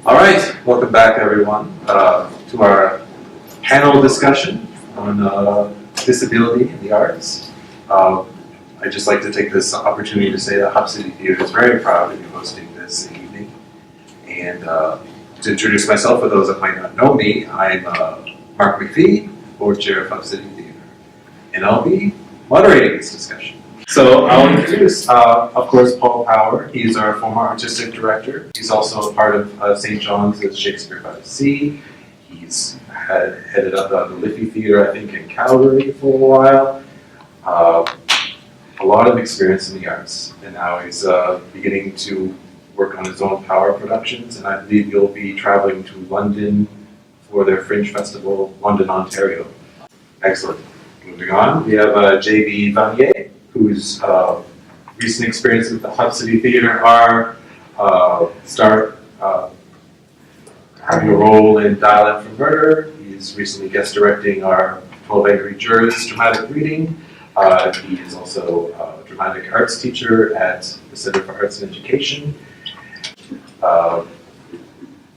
All right, welcome back everyone to our panel discussion on disability in the arts. I'd just like to take this opportunity to say that Hubcity Theatre is very proud to be hosting this evening. And to introduce myself, for those that might not know me, I'm Mark McPhee, Board Chair of Hubcity Theatre, and I'll be moderating this discussion. So I'll introduce, of course, Paul Power. He's our former artistic director. He's also a part of St. John's at Shakespeare by the Sea. He's headed up the Liffey Theatre, I think, in Calgary for a while. A lot of experience in the arts, and now he's beginning to work on his own Power productions, and I believe you'll be traveling to London for their Fringe Festival, London, Ontario. Excellent. Moving on, we have J.B. Vanier, whose recent experience with the Hubcity Theatre are having a role in Dial M for Murder. He's recently guest directing our 12 Angry Jurors dramatic reading. He is also a dramatic arts teacher at the Center for Arts and Education.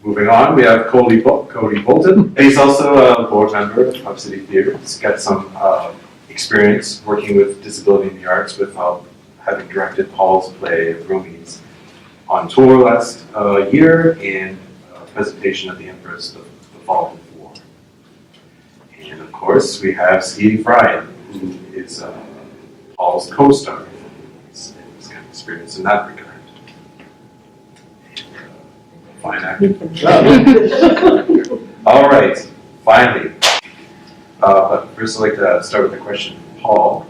Moving on, we have Cody Bolton. He's also a board member of Hubcity Theatre. He's got some experience working with disability in the arts, with having directed Paul's play Roomies on tour last year, and a presentation at the Empress the Fall Before. And of course, we have Stevie Fry, who is Paul's co-star. He's got experience in that regard. Fine acting. All right, finally. But first I'd like to start with a question. Paul,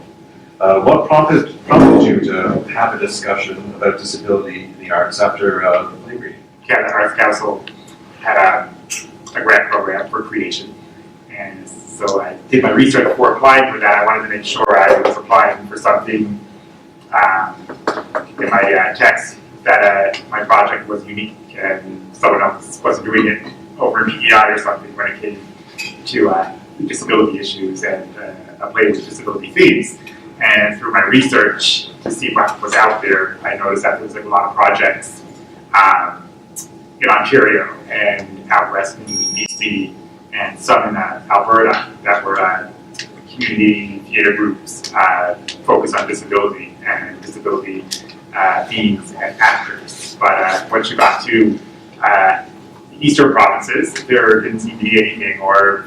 what prompted you to have a discussion about disability in the arts after the play reading? Canada Arts Council had a grant program for creation, and so I did my research before applying for that. I wanted to make sure I was applying for something in my text that my project was unique and someone else wasn't doing it over in PEI or something when it came to disability issues and a play with disability themes. And through my research to see what was out there, I noticed that there was a lot of projects in Ontario and out west in BC and some in Alberta that were community theatre groups focused on disability and disability themes and actors. But once you got to Eastern provinces, there didn't seem to be anything, or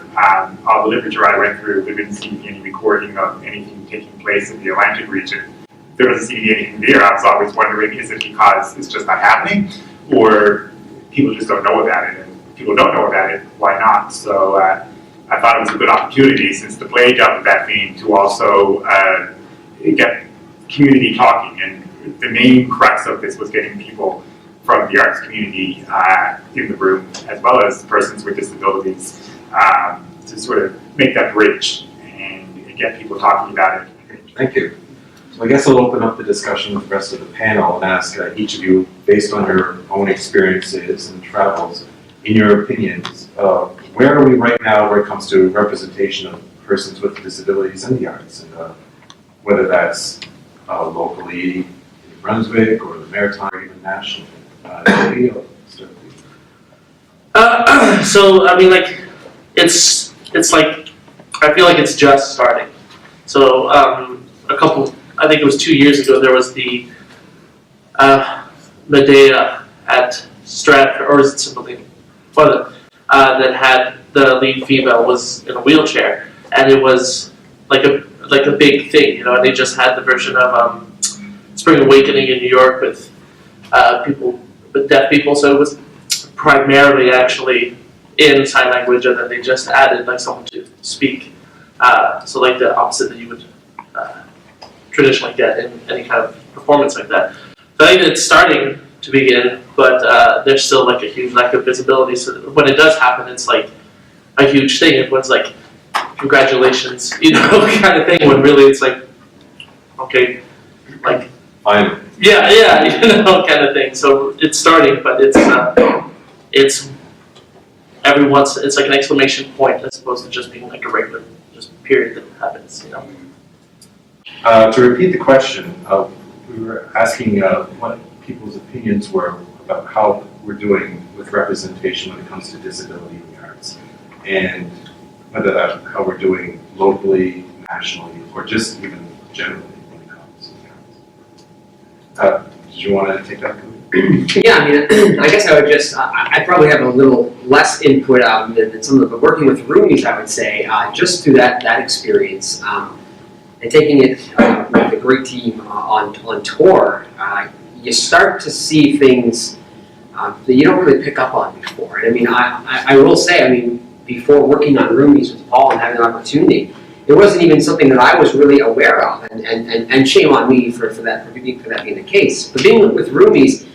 all the literature I went through, there didn't seem to be any recording of anything taking place in the Atlantic region. There doesn't seem to be anything there. I was always wondering, is it because it's just not happening, or people just don't know about it? And if people don't know about it, why not? So I thought it was a good opportunity, since the play dealt with that theme, to also get community talking. And the main crux of this was getting people from the arts community in the room, as well as persons with disabilities, to sort of make that bridge and get people talking about it. Thank you. So I guess I'll open up the discussion with the rest of the panel and ask each of you, based on your own experiences and travels, in your opinions, where are we right now where it comes to representation of persons with disabilities in the arts, and whether that's locally in Brunswick or the Maritime, or even nationally? So I mean, like, it's like, I feel like it's just starting. So I think it was 2 years ago, there was the Medea at Stratford, or is it Cymbeline? That had the lead female was in a wheelchair, and it was like a big thing, you know. And they just had the version of Spring Awakening in New York with people with deaf people, so it was primarily actually in sign language, and then they just added like someone to speak. So like the opposite that you would traditionally get in any kind of performance like that. So I think it's starting to begin, but there's still like a huge lack of visibility. So when it does happen, it's like a huge thing. Everyone's like, congratulations, you know, kind of thing, when really it's like, okay, like, Fine. yeah, you know, kind of thing. So it's starting, but it's every once, it's like an exclamation point as opposed to just being like a regular just period that happens, you know. To repeat the question, we were asking what people's opinions were about how we're doing with representation when it comes to disability in the arts, and whether that how we're doing locally, nationally, or just even generally when it comes to the arts. Did you want to take that? Yeah, I mean, I guess I would just, I probably have a little less input than some of the, but working with roomies, I would say, just through that experience, and taking it with a great team on tour, you start to see things that you don't really pick up on before. And I mean, I will say, I mean, before working on roomies with Paul and having an opportunity, it wasn't even something that I was really aware of, and shame on me for that being the case. But being with roomies,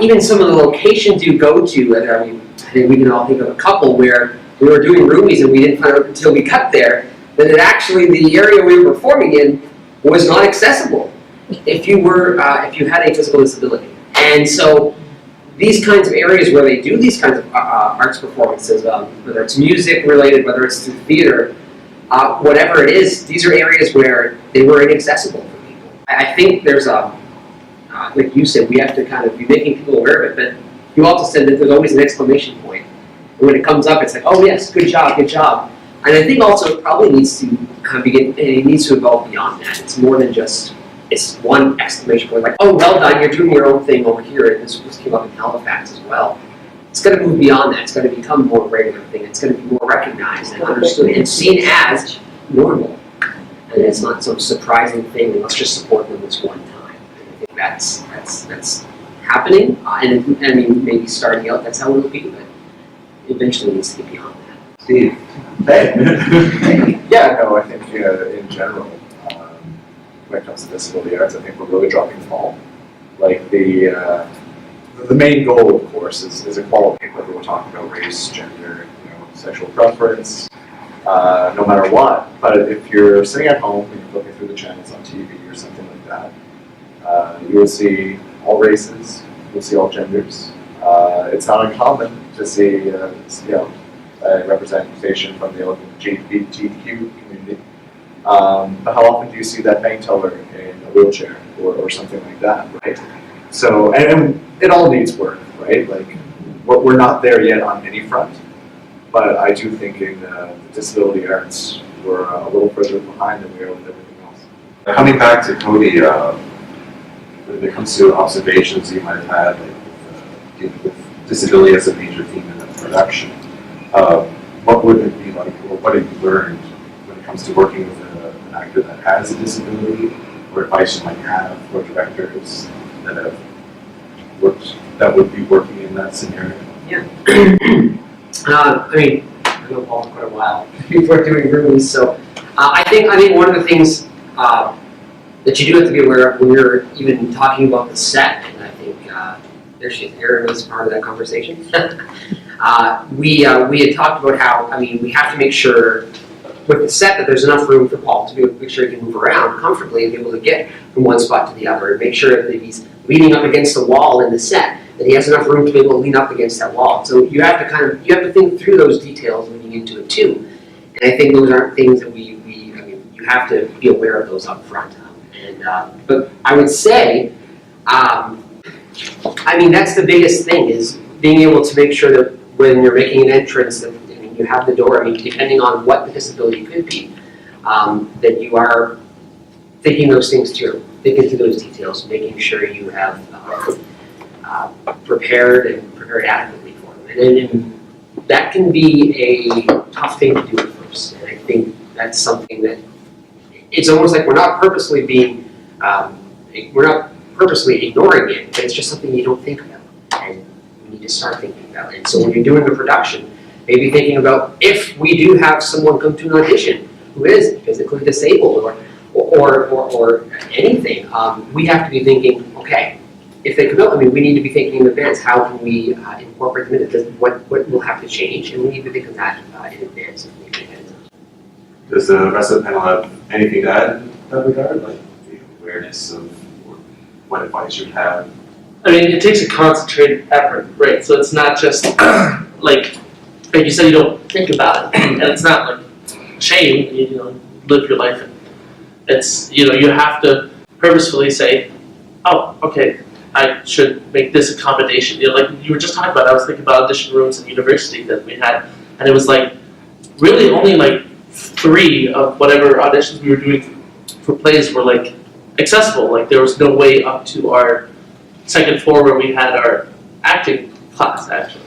even some of the locations you go to, I mean, I think we can all think of a couple where we were doing roomies and we didn't find out until we got there that it actually, the area we were performing in was not accessible if you had a physical disability. And so these kinds of areas where they do these kinds of arts performances, whether it's music related, whether it's through theater, whatever it is, these are areas where they were inaccessible for people. I think there's like you said, we have to kind of be making people aware of it, but you also said that there's always an exclamation point. And when it comes up, it's like, oh yes, good job, good job. And I think also it probably needs to kind of it needs to evolve beyond that. It's more than just, it's one exclamation point, like, oh, well done, you're doing your own thing over here, and this came up in Halifax as well. It's going to move beyond that. It's going to become a more regular thing. It's going to be more recognized and understood and seen as normal. And it's not some surprising thing, and let's just support them this one time. I think that's happening, and I mean, maybe starting out, that's how it'll be, but eventually it needs to get beyond that. Steve. Hey. Yeah, no, I think in general, when it comes to disability arts, I think we're really dropping the ball. Like the main goal, of course, is equality, whether we're talking about race, gender, sexual preference, no matter what. But if you're sitting at home and you're flipping through the channels on TV or something like that, you will see all races, you'll see all genders. It's not uncommon to see, representation from the LGBTQ community. But how often do you see that bank teller in a wheelchair or something like that, right? So, and it all needs work, right? Like, we're not there yet on any front, but I do think in the disability arts, we're a little further behind than we are with everything else. Coming back to Cody, when it comes to observations you might have had, like dealing with disability as a major theme in the production, what would it be like, or what have you learned when it comes to working with an actor that has a disability, or advice you might have for directors that have worked, that would be working in that scenario? Yeah. I mean, I know Paul for quite a while before doing roomies, so I think one of the things that you do have to be aware of when you're even talking about the set, and I think there she is, Erin was part of that conversation. We had talked about how, I mean, we have to make sure with the set that there's enough room for Paul to be able to make sure he can move around comfortably and be able to get from one spot to the other, and make sure that if he's leaning up against the wall in the set, that he has enough room to be able to lean up against that wall. So you have to think through those details leading into it too. And I think those aren't things that I mean, you have to be aware of those up front. But I would say, I mean, that's the biggest thing, is being able to make sure that when you're making an entrance, that you have the door, I mean, depending on what the disability could be, that you are thinking those things through, thinking through those details, making sure you have prepared adequately for them. And that can be a tough thing to do at first. And I think that's something that, it's almost like we're not purposely ignoring it, but it's just something you don't think about. And you need to start thinking about it. And so when you're doing the production, maybe thinking about, if we do have someone come to an audition who is physically disabled or anything, we have to be thinking, okay, if they come out, I mean, we need to be thinking in advance, how can we incorporate them into what will have to change, and we need to think of that in advance. Does the rest of the panel have anything to add in that regard, like the awareness of what advice you have? I mean, it takes a concentrated effort, right? So it's not just like you said, you don't think about it, and it's not like shame. You live your life, and it's you have to purposefully say, oh, okay, I should make this accommodation. You know, like you were just talking about, I was thinking about audition rooms in university that we had, and it was like really only like 3 of whatever auditions we were doing for plays were like accessible. Like there was no way up to our second floor where we had our acting class actually.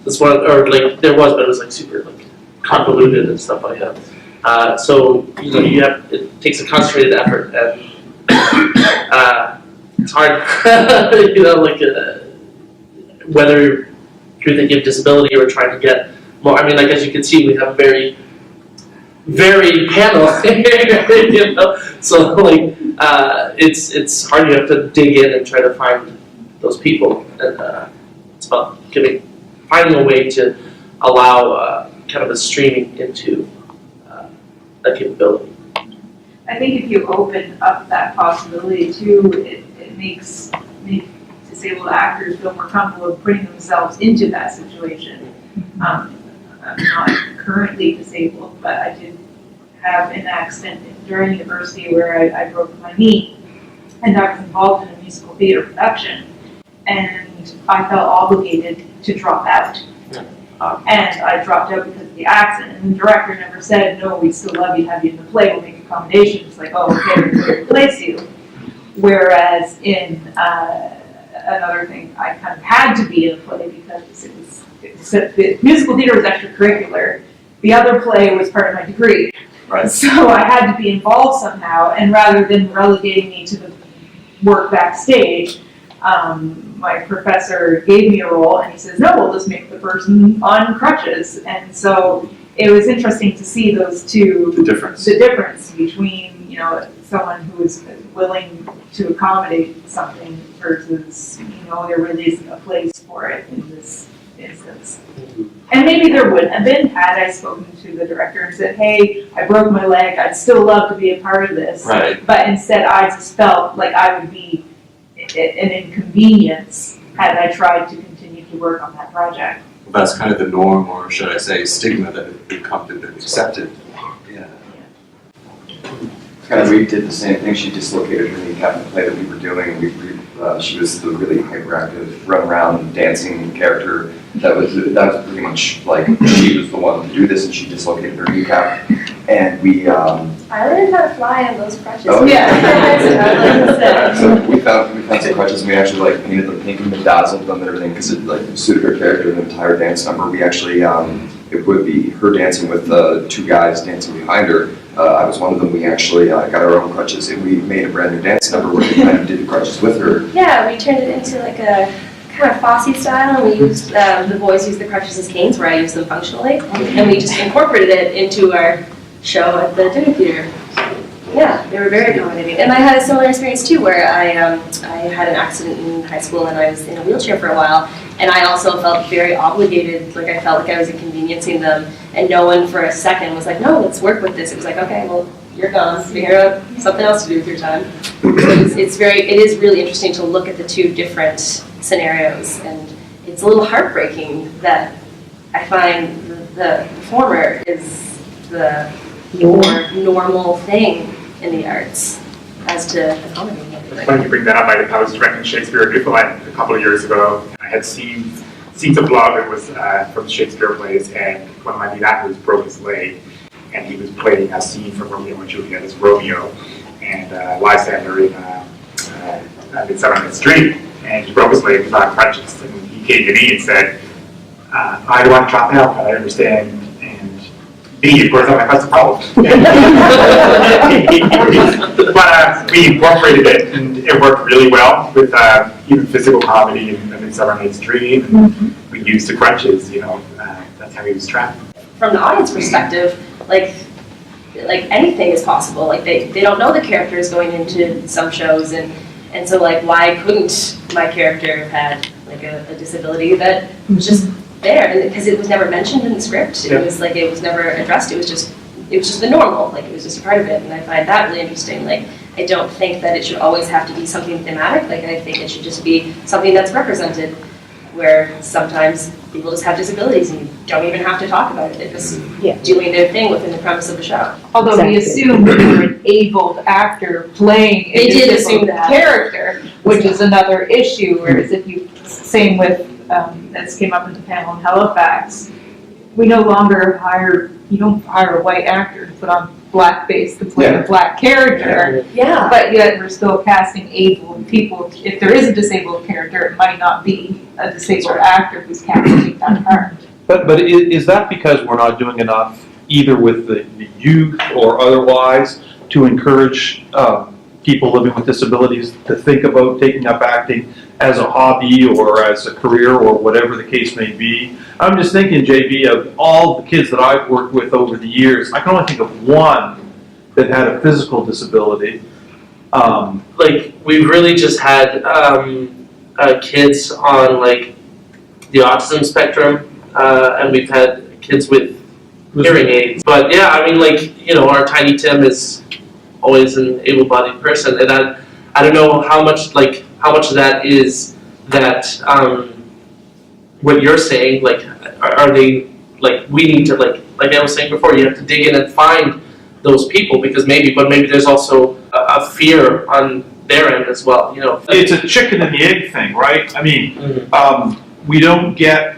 This one, or like there was, but it was like super like convoluted and stuff like that. So you know, it takes a concentrated effort, and it's hard. You know, like whether you're thinking of disability or trying to get more. I mean, like as you can see, we have a very panel here, you know. So like it's hard. You have to dig in and try to find those people, and it's about finding a way to allow kind of a streaming into that capability. I think if you open up that possibility too, it makes disabled actors feel more comfortable with putting themselves into that situation. I'm not currently disabled, but I did have an accident during university where I broke my knee, and I was involved in a musical theater production, and I felt obligated to drop out. And I dropped out because of the accident, and the director never said, no, we still love you, have you in the play, we'll make accommodations. Like, oh, okay, we'll replace you. Whereas in another thing, I kind of had to be in a play because the musical theater was extracurricular. The other play was part of my degree. Right. So I had to be involved somehow, and rather than relegating me to the work backstage, my professor gave me a role, and he says, no, we'll just make the person on crutches. And so it was interesting to see those two, The difference. the difference between, you know, someone who is willing to accommodate something versus, you know, there really isn't a place for it in this instance. And maybe there would have been had I spoken to the director and said, hey, I broke my leg, I'd still love to be a part of this. Right. But instead I just felt like I would be an inconvenience had I tried to continue to work on that project. That's kind of the norm, or should I say stigma, that had become accepted. Yeah. Kind of, we did the same thing. She dislocated her kneecap in the play that we were doing. She was the really hyperactive, run around dancing character. That was pretty much like she was the one to do this, and she dislocated her kneecap. And we. I learned how to fly on those crutches. Oh, Yeah. So we found some crutches, and we actually like painted them pink and bedazzled them and everything because it like suited her character in the entire dance number. We actually it would be her dancing with 2 guys dancing behind her. I was one of them. We actually got our own crutches, and we made a brand new dance number where we kind of did the crutches with her. Yeah, we turned it into like a kind of Fosse style, and we used, the boys used the crutches as canes, where I used them functionally, and we just incorporated it into our show at the dinner theater. Yeah, they were very accommodating. And I had a similar experience too, where I had an accident in high school, and I was in a wheelchair for a while, and I also felt very obligated, like I felt like I was inconveniencing them, and no one for a second was like, no, let's work with this. It was like, okay, well, you're gone, figure out something else to do with your time. So it is really interesting to look at the 2 different scenarios, and it's a little heartbreaking that I find the former is the more normal thing in the arts as to accommodating It's everything. funny you bring that up. I was directing Shakespeare at Newfoundland a couple of years ago, and I had seen a blog that was from Shakespeare plays, and one of my lead actors broke his leg, and he was playing a scene from Romeo and Juliet as Romeo, and Lysander in Midsummer Night's Dream, and he broke his leg, he was on crutches, and he came to me and said, I don't want to drop out, but I understand, and B, of course, I'm like, that's the problem. But we incorporated it, and it worked really well with even physical comedy in Midsummer Night's Dream, and we used the crutches, you know, that's how he was trapped. From the audience perspective, like anything is possible. Like they don't know the characters going into some shows, and so like why couldn't my character have had like a disability that was just there, and because it was never mentioned in the script, it was like it was never addressed. It was just the normal, like it was just a part of it, and I find that really interesting. Like I don't think that it should always have to be something thematic. Like I think it should just be something that's represented, where sometimes people just have disabilities and you don't even have to talk about it. They're just doing their thing within the premise of the show. Although we assumed you were an abled actor playing a They did disabled assume that. character, which is another issue, whereas if you, same with, this came up in the panel in Halifax, we no longer you don't hire a white actor to put on blackface to play a black character, Yeah. but yet we're still casting able people. If there is a disabled character, it might not be a disabled actor who's casting that part. But is that because we're not doing enough, either with the youth or otherwise, to encourage people living with disabilities to think about taking up acting as a hobby or as a career or whatever the case may be? I'm just thinking, JB, of all the kids that I've worked with over the years, I can only think of one that had a physical disability. Like, we've really just had kids on like the autism spectrum, and we've had kids with hearing aids. But yeah, I mean, like, you know, our Tiny Tim is always an able-bodied person, and I don't know how much of that is that what you're saying, like, are they, like, we need to, like I was saying before, you have to dig in and find those people, because maybe there's also a fear on their end as well, you know. It's a chicken and the egg thing, right? I mean, we don't get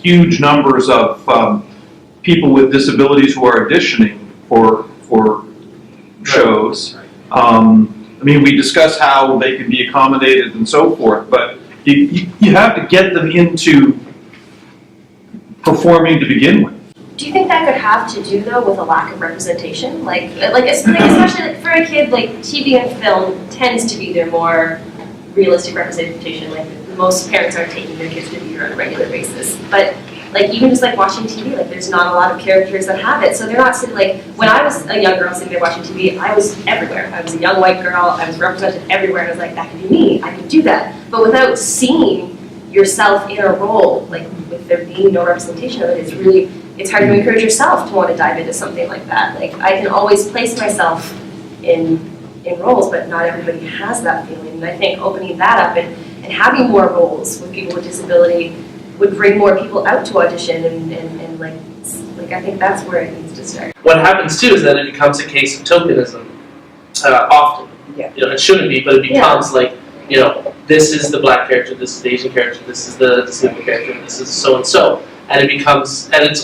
huge numbers of people with disabilities who are auditioning for shows. I mean, we discuss how they can be accommodated and so forth, but you have to get them into performing to begin with. Do you think that could have to do though with a lack of representation? Especially like for a kid, like TV and film tends to be their more realistic representation. Like most parents aren't taking their kids to theater on a regular basis, but like even just like watching TV, like there's not a lot of characters that have it. So they're not sitting like, when I was a young girl sitting there watching TV, I was everywhere. I was a young white girl, I was represented everywhere, and I was like, that could be me, I could do that. But without seeing yourself in a role, like with there being no representation of it, it's hard to encourage yourself to want to dive into something like that. Like I can always place myself in roles, but not everybody has that feeling. And I think opening that up and having more roles with people with disability would bring more people out to audition and like I think that's where it needs to start. What happens too is that it becomes a case of tokenism often. Yeah. You know, it shouldn't be, but it becomes like, you know, this is the black character, this is the Asian character, this is the disabled character, this is so and so. And it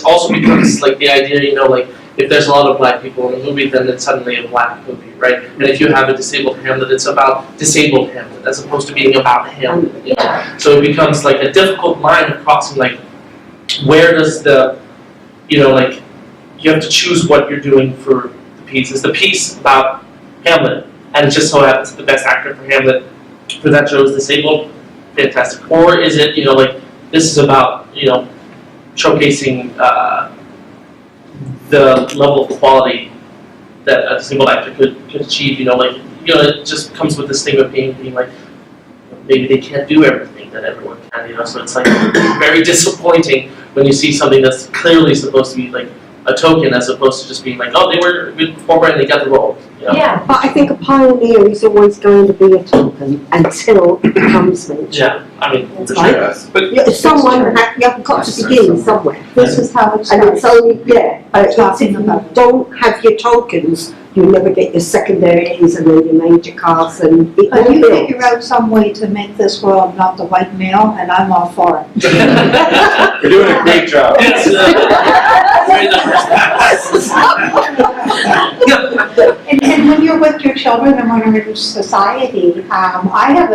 also becomes like the idea, you know, like if there's a lot of black people in the movie, then it's suddenly a black movie, right? And if you have a disabled Hamlet, it's about disabled Hamlet as opposed to being about Hamlet. Yeah. So it becomes like a difficult line of crossing, like where does the, you know, like you have to choose what you're doing for the piece. Is the piece about Hamlet, and it just so happens that the best actor for Hamlet for that show is disabled, fantastic. Or is it, you know, like this is about, you know, showcasing the level of quality that a disabled actor could achieve, you know, like, you know, it just comes with this thing of being like, maybe they can't do everything that everyone can, you know, so it's like very disappointing when you see something that's clearly supposed to be like a token as opposed to just being like, oh, they were a good performer and they got the role, you know? Yeah. But I think a pioneer is always going to be a token until it becomes mentioned. Yeah, I mean, That's for right. sure. But Yeah, someone, you've got to begin somewhere. This is how it And it's starts. only, it's Talking if about you it. don't have your tokens, you never get your secondaries and then your major cards and it But all you builds. figure out some way to make this world not the white male, and I'm all for it. You're doing a great job. Yes, And when you're with your children and when you're in society, I have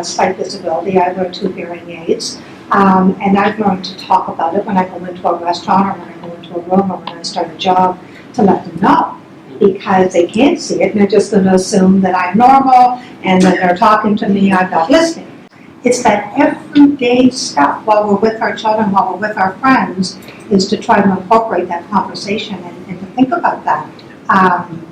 a slight disability. I wear 2 hearing aids. And I've learned to talk about it when I go into a restaurant or when I go into a room or when I start a job, to let them know. Because they can't see it and they're just going to assume that I'm normal and that they're talking to me, I'm not listening. It's that everyday stuff while we're with our children, while we're with our friends, is to try to incorporate that conversation and to think about that.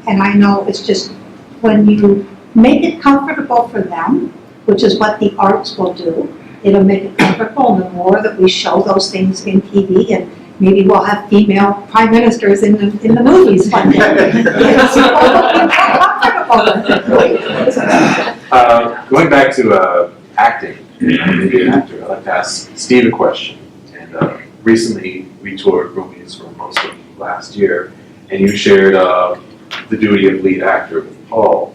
And I know it's just when you make it comfortable for them, which is what the arts will do, it'll make it comfortable. And the more that we show those things in TV, and maybe we'll have female prime ministers in the movies one day. Going back to acting, maybe an actor, I'd like to ask Steve a question. And recently, we toured Roomies for most of last year, and you shared the duty of lead actor with Paul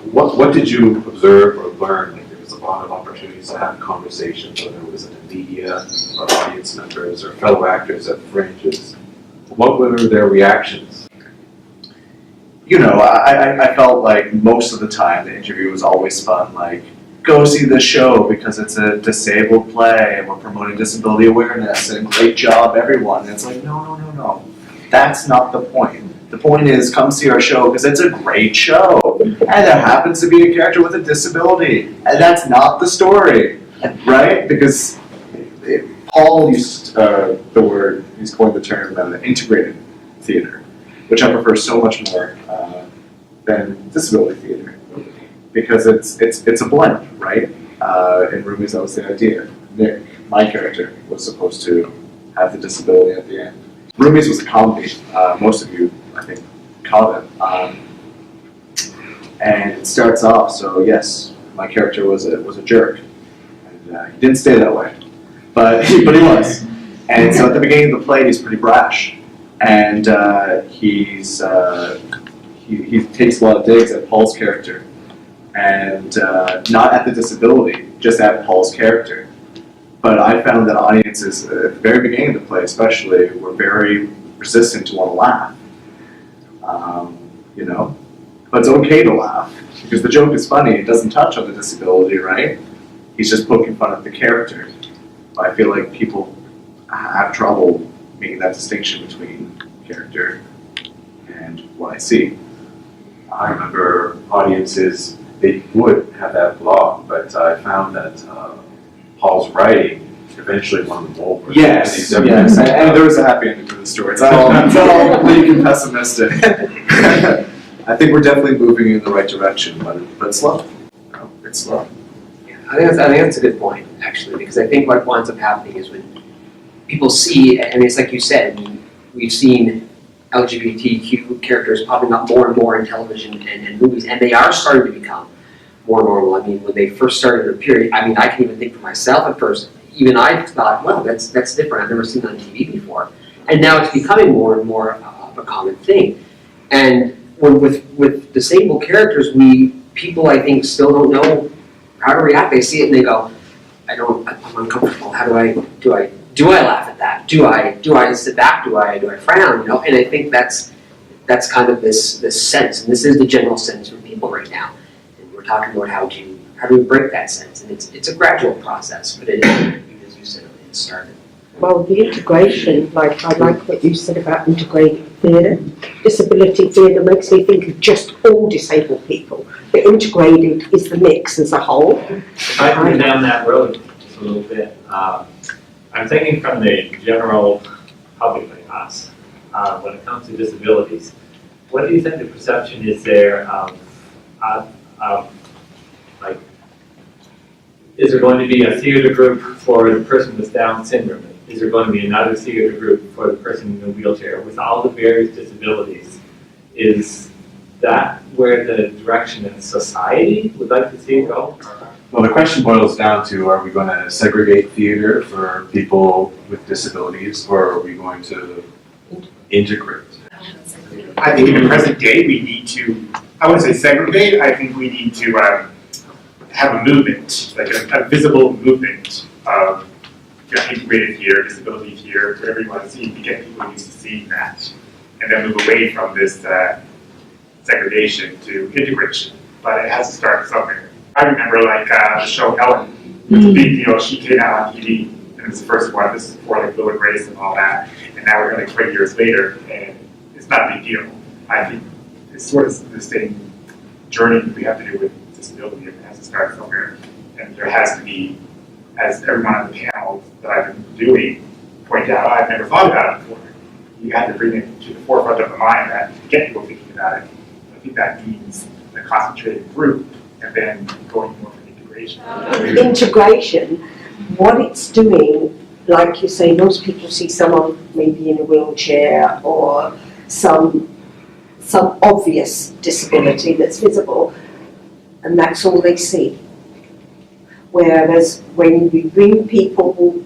What did you observe or learn? Like, there was a lot of opportunities to have conversations, whether it was in the media or audience members or fellow actors at fringes. What were their reactions? You know, I felt like most of the time the interview was always fun, like, go see the show because it's a disabled play and we're promoting disability awareness and great job everyone. And it's like, no. That's not the point. The point is come see our show because it's a great show. And there happens to be a character with a disability. And that's not the story, right? Because Paul used the word, he's coined the term integrated theater, which I prefer so much more than disability theater. Because it's a blend, right? In Rumi's, that was the idea. Nick, my character, was supposed to have the disability at the end. Rumi's was a comedy. Most of you, I think, caught it. And it starts off, so yes, my character was a jerk. And he didn't stay that way, but he was. And so at the beginning of the play, he's pretty brash. And he takes a lot of digs at Paul's character. And not at the disability, just at Paul's character. But I found that audiences, at the very beginning of the play especially, were very resistant to want to laugh. You know? But it's okay to laugh, because the joke is funny, it doesn't touch on the disability, right? He's just poking fun at the character. I feel like people have trouble making that distinction between character and what I see. I remember audiences, they would have that block, but I found that Paul's writing eventually won them over. Yes, and there was a happy ending to the story. It's all bleak and pessimistic. I think we're definitely moving in the right direction, but slow. No, it's slow. Yeah, I think that's a good point, actually, because I think what winds up happening is when people see, I mean, it's like you said, we've seen LGBTQ characters popping up more and more in television and movies, and they are starting to become more normal. I mean, when they first started their period, I mean, I can even think for myself at first, even I thought, well, that's different, I've never seen it on TV before. And now it's becoming more and more of a common thing. And with disabled characters, people I think still don't know how to react. They see it and they go, I'm uncomfortable. How do I laugh at that? Do I sit back? Do I frown? You know, and I think that's kind of this sense, and this is the general sense from people right now. And we're talking about how do we break that sense, and it's a gradual process, but it is, as you said, it started. Well, the integration, like I like what you said about integrated theatre. Disability theatre makes me think of just all disabled people, but integrated is the mix as a whole. If I can go down that road just a little bit, I'm thinking from the general public like us, when it comes to disabilities, what do you think the perception is there of like, is there going to be a theatre group for the person with Down syndrome? Is there going to be another theatre group for the person in the wheelchair? With all the various disabilities, is that where the direction in society would like to see it go? Well, the question boils down to, are we going to segregate theater for people with disabilities, or are we going to integrate? I think in the present day, we need to, I wouldn't say segregate, I think we need to have a movement, like a visible movement of integrated theater, disability theater, whatever you want to see, to get people used to seeing that, and then move away from this segregation to integration. But it has to start somewhere. I remember like the show Ellen, it was a big deal. She came out on TV, and it was the first one. This is before like Will and Grace and all that. And now we're like 20 years later, and it's not a big deal. I think it's sort of the same journey that we have to do with disability. It has to start somewhere, and there has to be, as everyone on the panel that I've been doing pointed out, I've never thought about it before. You have to bring it to the forefront of the mind that to get people thinking about it. I think that means a concentrated group, and then going more for integration. Integration, what it's doing, like you say, most people see someone maybe in a wheelchair or some obvious disability that's visible, and that's all they see. Whereas when we bring people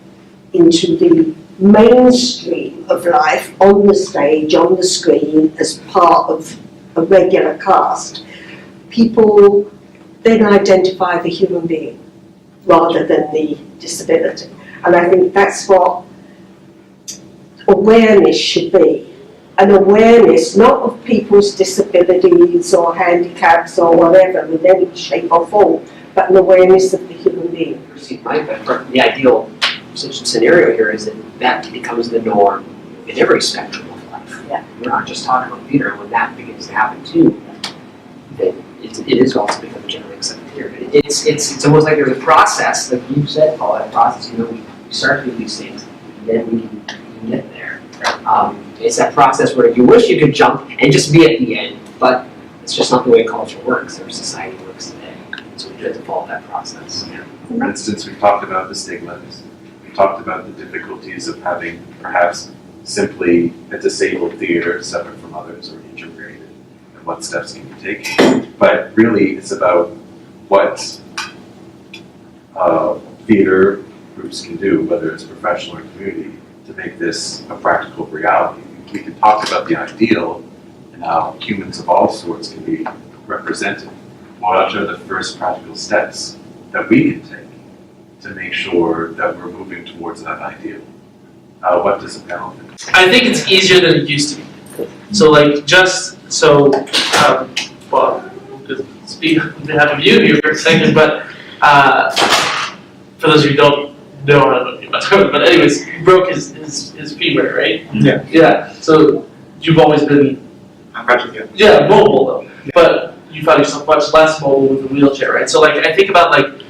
into the mainstream of life, on the stage, on the screen, as part of a regular cast, people then identify the human being rather than the disability. And I think that's what awareness should be. An awareness not of people's disabilities or handicaps or whatever in any shape or form, but an awareness of the human being. The ideal scenario here is that becomes the norm in every spectrum of life. Yeah. We're not just talking about theater, when that begins to happen too, then it is also becoming generally accepted here. It's almost like there's a process, like you said, Paul, a process, we start to do these things, and then we can get there. It's that process where you wish you could jump and just be at the end, but it's just not the way culture works or society works today. So we have to follow that process. Yeah. For instance, we've talked about the stigmas. We've talked about the difficulties of having perhaps simply a disabled theater separate from others or integrated, and what steps can be taken. But really, it's about what theater groups can do, whether it's professional or community, to make this a practical reality. We can talk about the ideal and how humans of all sorts can be represented. What are the first practical steps that we can take to make sure that we're moving towards that ideal? What does it panel think? I think it's easier than it used to be. So like well, to speak on behalf of you here for a second, but for those of you who don't know how to know about it, but anyways, he broke his femur, right? Yeah. Yeah. So you've always been mobile though, but you found yourself much less mobile with a wheelchair, right? So like I think about like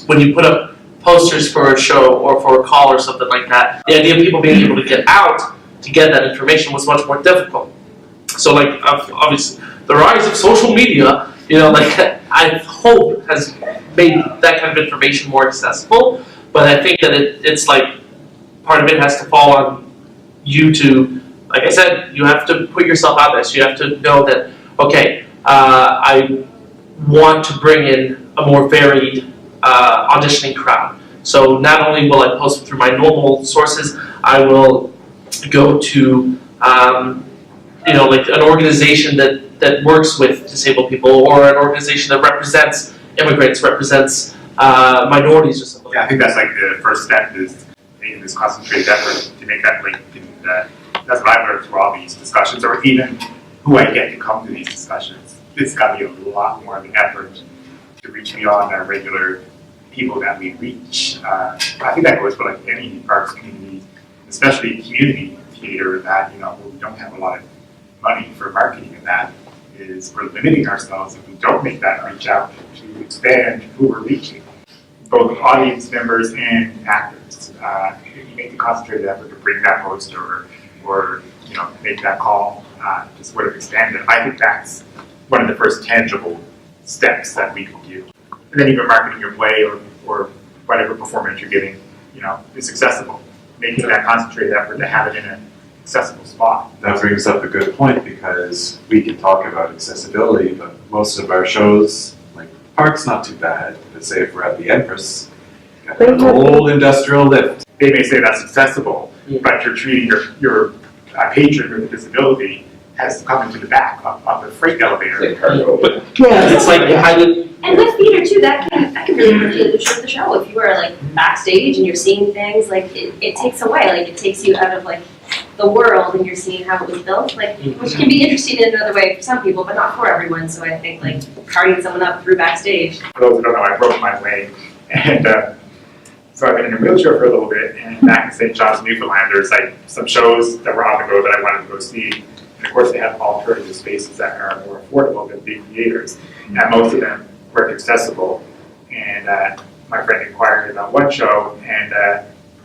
when you put up posters for a show or for a call or something like that, the idea of people being able to get out to get that information was much more difficult. So like obviously the rise of social media, I hope has made that kind of information more accessible, but I think that it's like part of it has to fall on you to, like I said, you have to put yourself out there. So you have to know that, okay, I want to bring in a more varied auditioning crowd. So not only will I post through my normal sources, I will go to like an organization that works with disabled people, or an organization that represents immigrants, represents minorities or something. Yeah, I think that's like the first step is making this concentrated effort to make that link. And that's what I've learned through all these discussions, or even who I get to come to these discussions. It's got to be a lot more of an effort to reach beyond our regular people that we reach. I think that goes for like any arts community, especially community theater, that we don't have a lot of money for marketing, and that is we're limiting ourselves if we don't make that reach out to expand who we're reaching, both audience members and actors. If you make the concentrated effort to bring that poster or make that call to sort of expand it, I think that's one of the first tangible steps that we can do. And then even marketing your play or whatever performance you're giving, is accessible. Making that concentrated effort to have it in an accessible spot. That brings up a good point, because we can talk about accessibility, but most of our shows, like Park's not too bad, but say if we're at the Empress, got an old industrial lift. They may say that's accessible, but you're treating your patron with a disability has to come into the back of the freight elevator. But Yeah. it's like And with theater too, that can really hurt the show. If you are like backstage and you're seeing things, like it takes away, like it takes you out of like the world and you're seeing how it was built, like which can be interesting in another way for some people, but not for everyone. So I think like carting someone up through backstage. For those who don't know, I broke my leg, and so I've been in a wheelchair for a little bit. And back in St. John's, Newfoundland, there's like some shows that were on the go that I wanted to go see. And of course, they have alternative spaces that are more affordable than big theaters, and most of them weren't accessible. And my friend inquired about one show, and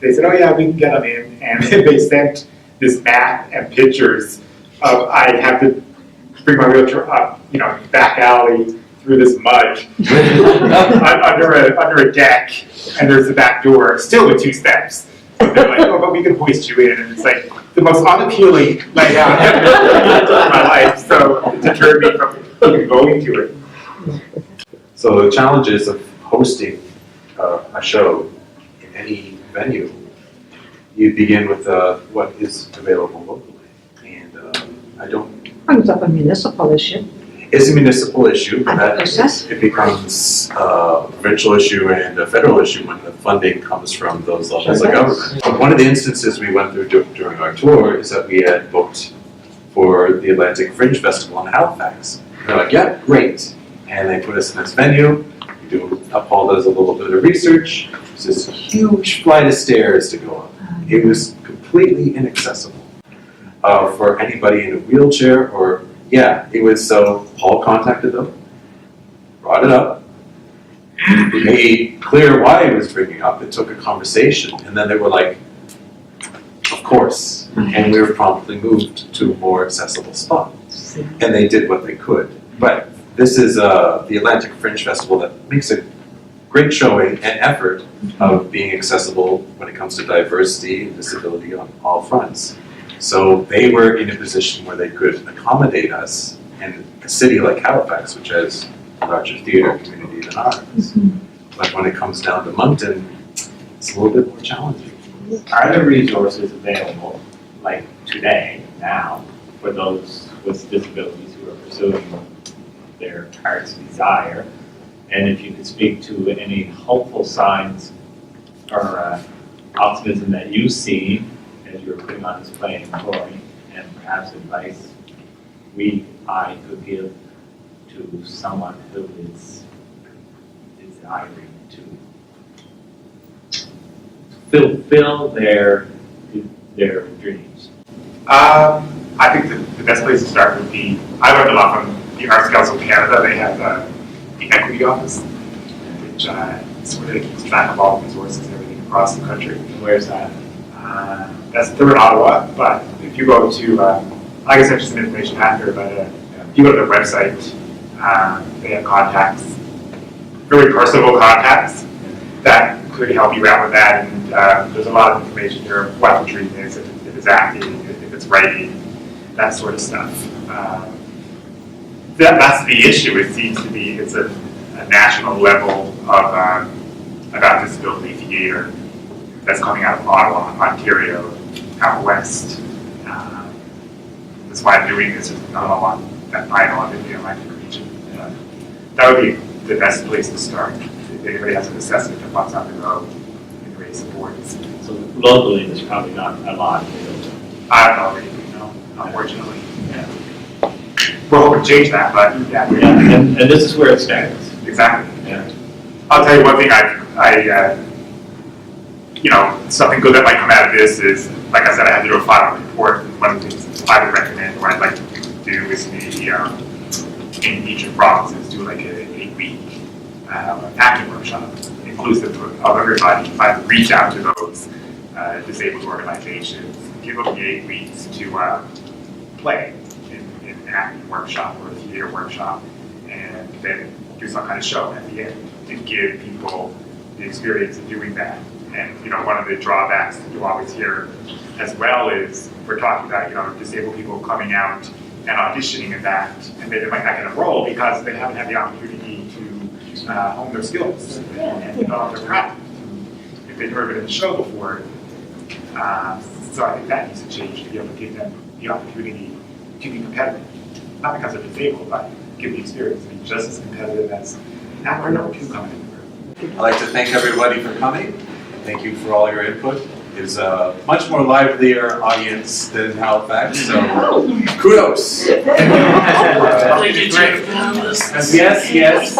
they said, "Oh yeah, we can get them in." And they sent this map and pictures of I'd have to bring my wheelchair up, back alley through this mud under a deck, and there's the back door, still with 2 steps. And they're like, "Oh, but we can hoist you in," and it's like the most unappealing layout I've ever seen in my life. So it deterred me from even going to it. So the challenges of hosting a show in any venue, you begin with what is available locally. And I don't... Brings up a municipal issue. is a municipal issue, but that Access. it becomes a provincial issue and a federal issue when the funding comes from those levels of government. But one of the instances we went through during our tour is that we had booked for the Atlantic Fringe Festival in Halifax. They're like, yeah, great. And they put us in this venue. Paul does a little bit of research. There's this huge flight of stairs to go up. It was completely inaccessible for anybody in a wheelchair or, yeah, it was, so Paul contacted them, brought it up, made clear why he was bringing it up. It took a conversation, and then they were like, of course. And we were promptly moved to a more accessible spot. And they did what they could. But this is the Atlantic Fringe Festival that makes a great showing and effort of being accessible when it comes to diversity and disability on all fronts. So they were in a position where they could accommodate us in a city like Halifax, which has a larger theatre community than ours. But when it comes down to Moncton, it's a little bit more challenging. Are there resources available, like today, now, for those with disabilities who are pursuing their heart's desire? And if you could speak to any hopeful signs or optimism that you see as you're putting on this play in Troy, and perhaps advice I could give to someone who is desiring to fulfill their dreams. I think the best place to start would be, I learned a lot from the Arts Council of Canada. They have the Equity Office, which is where they keep track of all the resources and everything across the country. Where's that? That's through in Ottawa, but if you go to, I can send you some information after, but if you go to their website, they have contacts, very personable contacts that could help you out with that, and there's a lot of information here, what the treatment is, if it's acting, if it's writing, that sort of stuff. That's the issue. It seems to be, it's a national level of about disability theatre that's coming out of Ottawa, Ontario, out west. That's why I'm doing this. There's not a lot that I know of in the Atlantic region. That would be the best place to start. If anybody has an assessment of what's on the road, and raise supports. So locally, there's probably not a lot. I don't know, really, no, unfortunately. Yeah. We're hoping to change that, but yeah. And this is where it starts. Exactly. Yeah. I'll tell you one thing something good that might come out of this is, like I said, I had to do a final report. One of the things I would recommend, or I'd like to do, is maybe in each of provinces do like an 8-week acting workshop, inclusive of everybody. I would reach out to those disabled organizations, give them the 8 weeks to play in an acting workshop or a theater workshop, and then do some kind of show at the end to give people the experience of doing that. And one of the drawbacks that you always hear as well is we're talking about disabled people coming out and auditioning in that, and they might not get a role because they haven't had the opportunity to hone their skills and develop their craft if they've never been in the show before. So I think that needs to change to be able to give them the opportunity to be competitive, not because they're disabled, but give the experience to be just as competitive as actor number 2 coming in. I'd like to thank everybody for coming. Thank you for all your input. It's a much more livelier audience than Halifax, so kudos. Thank you, Jim. Yes, yes.